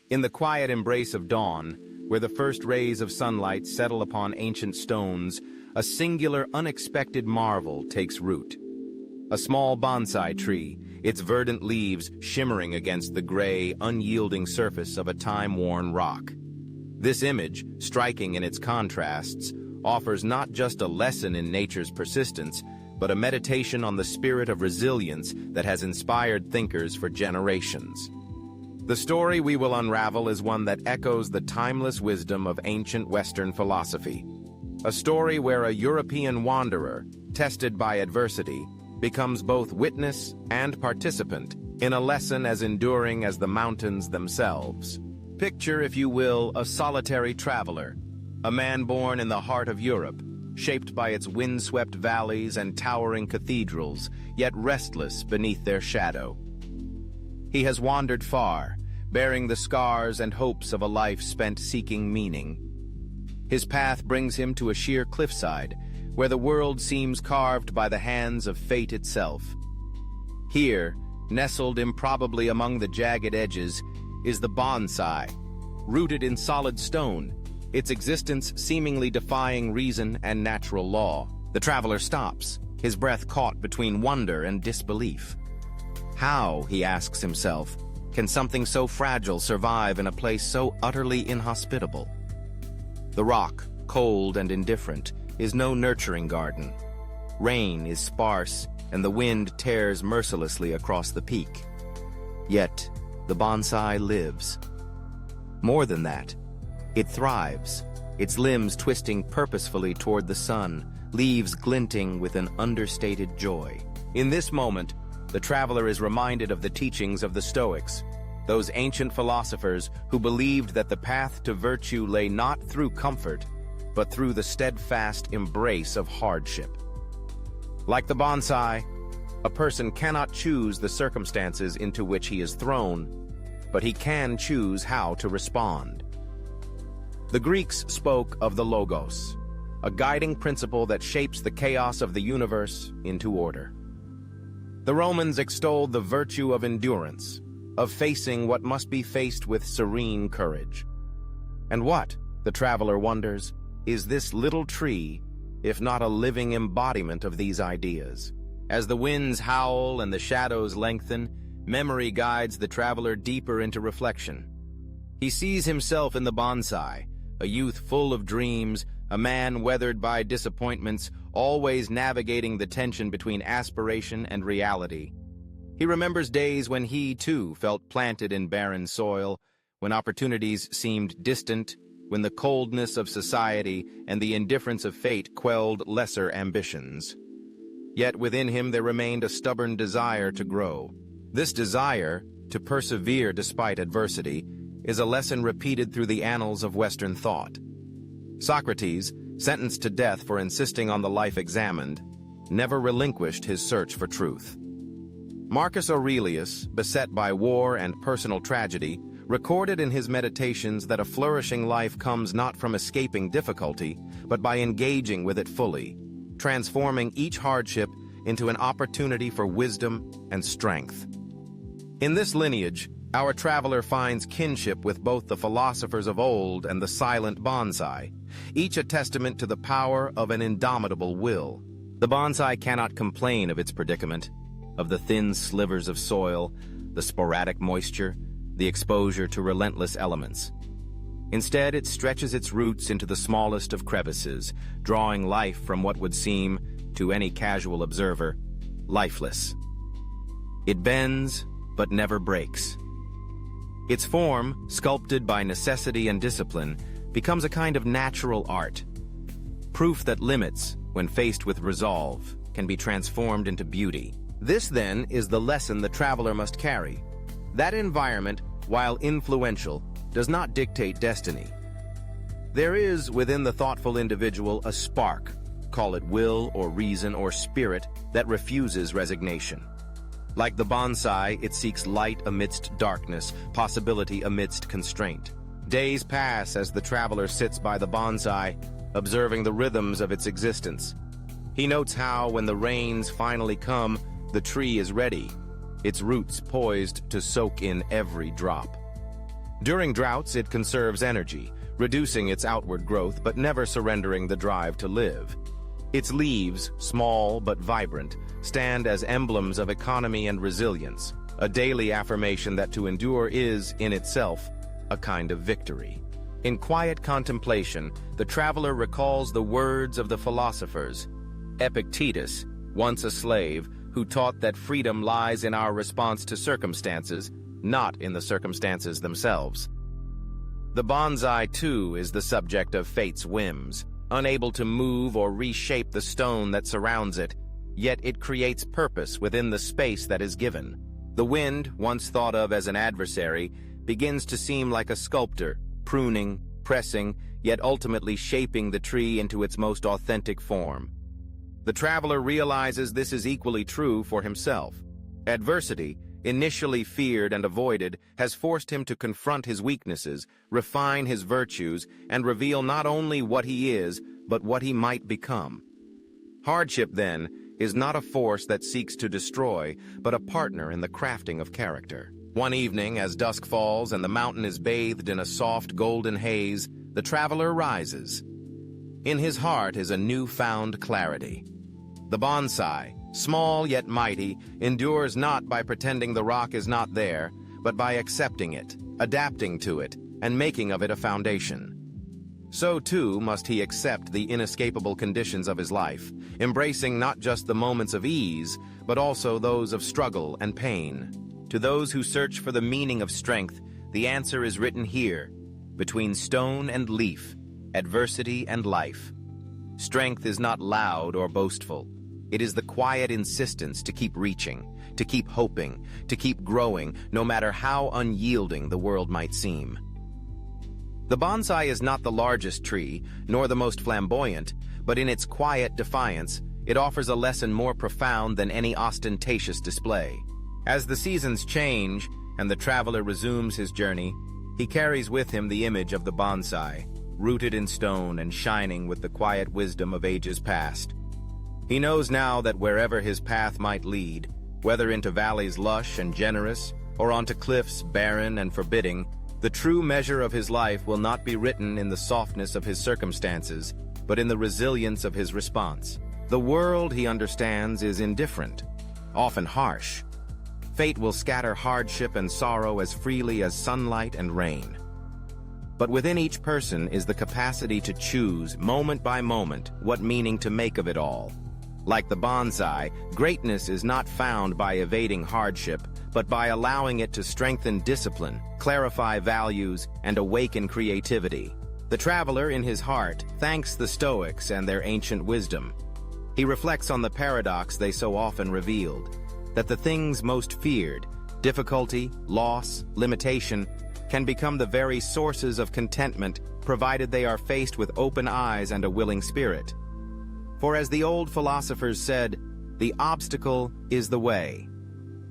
In the quiet embrace of dawn, where the first rays of sunlight settle upon ancient stones, a singular, unexpected marvel takes root. A small bonsai tree, its verdant leaves shimmering against the gray, unyielding surface of a time-worn rock. This image, striking in its contrasts, offers not just a lesson in nature's persistence, but a meditation on the spirit of resilience that has inspired thinkers for generations. The story we will unravel is one that echoes the timeless wisdom of ancient Western philosophy. A story where a European wanderer, tested by adversity, becomes both witness and participant in a lesson as enduring as the mountains themselves. Picture, if you will, a solitary traveler, a man born in the heart of Europe, shaped by its windswept valleys and towering cathedrals, yet restless beneath their shadow. He has wandered far, bearing the scars and hopes of a life spent seeking meaning. His path brings him to a sheer cliffside, where the world seems carved by the hands of fate itself. Here, nestled improbably among the jagged edges, is the bonsai, rooted in solid stone, its existence seemingly defying reason and natural law. The traveler stops, his breath caught between wonder and disbelief. How, he asks himself, can something so fragile survive in a place so utterly inhospitable? The rock, cold and indifferent, is no nurturing garden. Rain is sparse, and the wind tears mercilessly across the peak. Yet, the bonsai lives. More than that, it thrives, its limbs twisting purposefully toward the sun, leaves glinting with an understated joy. In this moment, the traveler is reminded of the teachings of the Stoics, those ancient philosophers who believed that the path to virtue lay not through comfort, but through the steadfast embrace of hardship. Like the bonsai, a person cannot choose the circumstances into which he is thrown, but he can choose how to respond. The Greeks spoke of the logos, a guiding principle that shapes the chaos of the universe into order. The Romans extolled the virtue of endurance, of facing what must be faced with serene courage. And what, the traveler wonders, is this little tree, if not a living embodiment of these ideas? As the winds howl and the shadows lengthen, memory guides the traveler deeper into reflection. He sees himself in the bonsai, a youth full of dreams, a man weathered by disappointments, always navigating the tension between aspiration and reality. He remembers days when he, too, felt planted in barren soil, when opportunities seemed distant, when the coldness of society and the indifference of fate quelled lesser ambitions. Yet within him there remained a stubborn desire to grow. This desire, to persevere despite adversity, is a lesson repeated through the annals of Western thought. Socrates, sentenced to death for insisting on the life examined, never relinquished his search for truth. Marcus Aurelius, beset by war and personal tragedy, recorded in his meditations that a flourishing life comes not from escaping difficulty, but by engaging with it fully, transforming each hardship into an opportunity for wisdom and strength. In this lineage, our traveler finds kinship with both the philosophers of old and the silent bonsai, each a testament to the power of an indomitable will. The bonsai cannot complain of its predicament, of the thin slivers of soil, the sporadic moisture, the exposure to relentless elements. Instead, it stretches its roots into the smallest of crevices, drawing life from what would seem, to any casual observer, lifeless. It bends, but never breaks. Its form, sculpted by necessity and discipline, becomes a kind of natural art. Proof that limits, when faced with resolve, can be transformed into beauty. This, then, is the lesson the traveler must carry. That environment, while influential, does not dictate destiny. There is, within the thoughtful individual, a spark, call it will or reason or spirit, that refuses resignation. Like the bonsai, it seeks light amidst darkness, possibility amidst constraint. Days pass as the traveler sits by the bonsai, observing the rhythms of its existence. He notes how, when the rains finally come, the tree is ready, its roots poised to soak in every drop. During droughts, it conserves energy, reducing its outward growth but never surrendering the drive to live. Its leaves, small but vibrant, stand as emblems of economy and resilience, a daily affirmation that to endure is, in itself, a kind of victory. In quiet contemplation, the traveler recalls the words of the philosophers. Epictetus, once a slave, who taught that freedom lies in our response to circumstances, not in the circumstances themselves. The bonsai, too, is the subject of fate's whims. Unable to move or reshape the stone that surrounds it, yet it creates purpose within the space that is given. The wind, once thought of as an adversary, begins to seem like a sculptor, pruning, pressing, yet ultimately shaping the tree into its most authentic form. The traveler realizes this is equally true for himself. Adversity, initially feared and avoided, has forced him to confront his weaknesses, refine his virtues, and reveal not only what he is, but what he might become. Hardship, then, is not a force that seeks to destroy, but a partner in the crafting of character. One evening, as dusk falls and the mountain is bathed in a soft golden haze, the traveler rises. In his heart is a newfound clarity. The bonsai, small yet mighty, endures not by pretending the rock is not there, but by accepting it, adapting to it, and making of it a foundation. So too must he accept the inescapable conditions of his life, embracing not just the moments of ease, but also those of struggle and pain. To those who search for the meaning of strength, the answer is written here, between stone and leaf, adversity and life. Strength is not loud or boastful. It is the quiet insistence to keep reaching, to keep hoping, to keep growing, no matter how unyielding the world might seem. The bonsai is not the largest tree, nor the most flamboyant, but in its quiet defiance, it offers a lesson more profound than any ostentatious display. As the seasons change and the traveler resumes his journey, he carries with him the image of the bonsai, rooted in stone and shining with the quiet wisdom of ages past. He knows now that wherever his path might lead, whether into valleys lush and generous, or onto cliffs barren and forbidding, the true measure of his life will not be written in the softness of his circumstances, but in the resilience of his response. The world, he understands, is indifferent, often harsh. Fate will scatter hardship and sorrow as freely as sunlight and rain. But within each person is the capacity to choose, moment by moment, what meaning to make of it all. Like the bonsai, greatness is not found by evading hardship, but by allowing it to strengthen discipline, clarify values, and awaken creativity. The traveler, in his heart, thanks the Stoics and their ancient wisdom. He reflects on the paradox they so often revealed, that the things most feared, difficulty, loss, limitation, can become the very sources of contentment, provided they are faced with open eyes and a willing spirit. For as the old philosophers said, the obstacle is the way.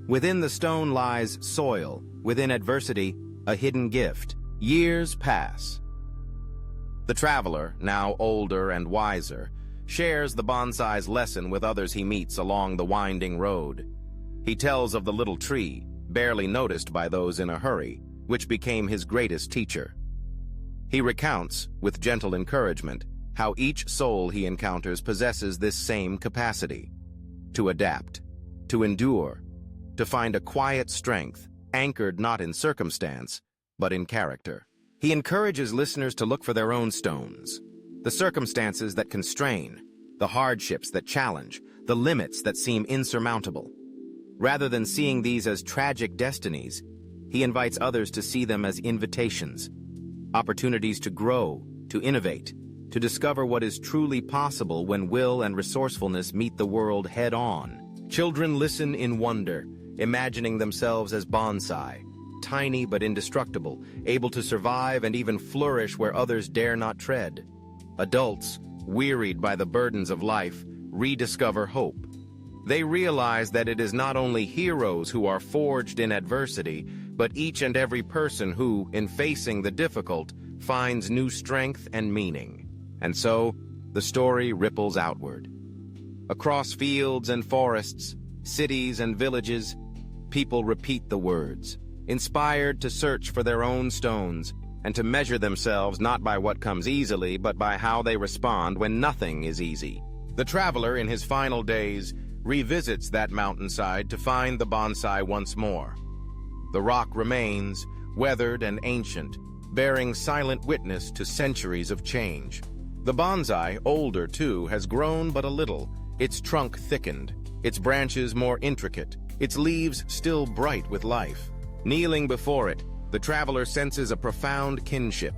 Within the stone lies soil, within adversity, a hidden gift. Years pass. The traveler, now older and wiser, shares the bonsai's lesson with others he meets along the winding road. He tells of the little tree, barely noticed by those in a hurry, which became his greatest teacher. He recounts, with gentle encouragement, how each soul he encounters possesses this same capacity: to adapt, to endure, to find a quiet strength, anchored not in circumstance, but in character. He encourages listeners to look for their own stones, the circumstances that constrain, the hardships that challenge, the limits that seem insurmountable. Rather than seeing these as tragic destinies, he invites others to see them as invitations, opportunities to grow, to innovate, to discover what is truly possible when will and resourcefulness meet the world head-on. Children listen in wonder, imagining themselves as bonsai, tiny but indestructible, able to survive and even flourish where others dare not tread. Adults, wearied by the burdens of life, rediscover hope. They realize that it is not only heroes who are forged in adversity, but each and every person who, in facing the difficult, finds new strength and meaning. And so, the story ripples outward. Across fields and forests, cities and villages, people repeat the words, inspired to search for their own stones, and to measure themselves not by what comes easily, but by how they respond when nothing is easy. The traveler, in his final days, revisits that mountainside to find the bonsai once more. The rock remains, weathered and ancient, bearing silent witness to centuries of change. The bonsai, older too, has grown but a little, its trunk thickened, its branches more intricate, its leaves still bright with life. Kneeling before it, the traveler senses a profound kinship.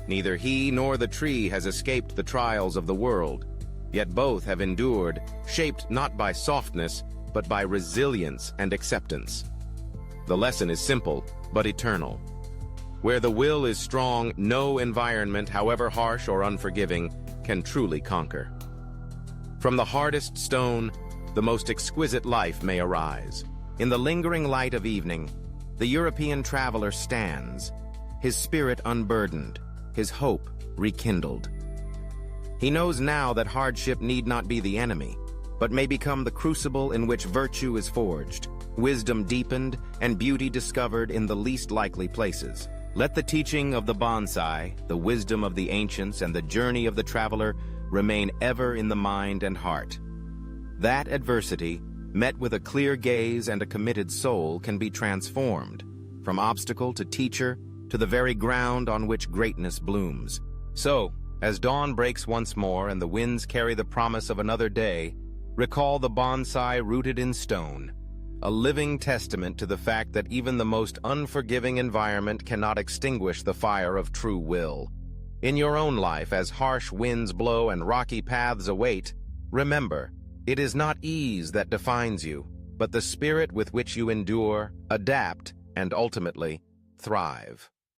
Neither he nor the tree has escaped the trials of the world, yet both have endured, shaped not by softness, but by resilience and acceptance. The lesson is simple, but eternal. Where the will is strong, no environment, however harsh or unforgiving, can truly conquer. From the hardest stone, the most exquisite life may arise. In the lingering light of evening, the European traveler stands, his spirit unburdened, his hope rekindled. He knows now that hardship need not be the enemy, but may become the crucible in which virtue is forged, wisdom deepened, and beauty discovered in the least likely places. Let the teaching of the bonsai, the wisdom of the ancients, and the journey of the traveler remain ever in the mind and heart. That adversity, met with a clear gaze and a committed soul, can be transformed, from obstacle to teacher, to the very ground on which greatness blooms. So, as dawn breaks once more and the winds carry the promise of another day, recall the bonsai rooted in stone, a living testament to the fact that even the most unforgiving environment cannot extinguish the fire of true will. In your own life, as harsh winds blow and rocky paths await, remember, it is not ease that defines you, but the spirit with which you endure, adapt, and ultimately thrive.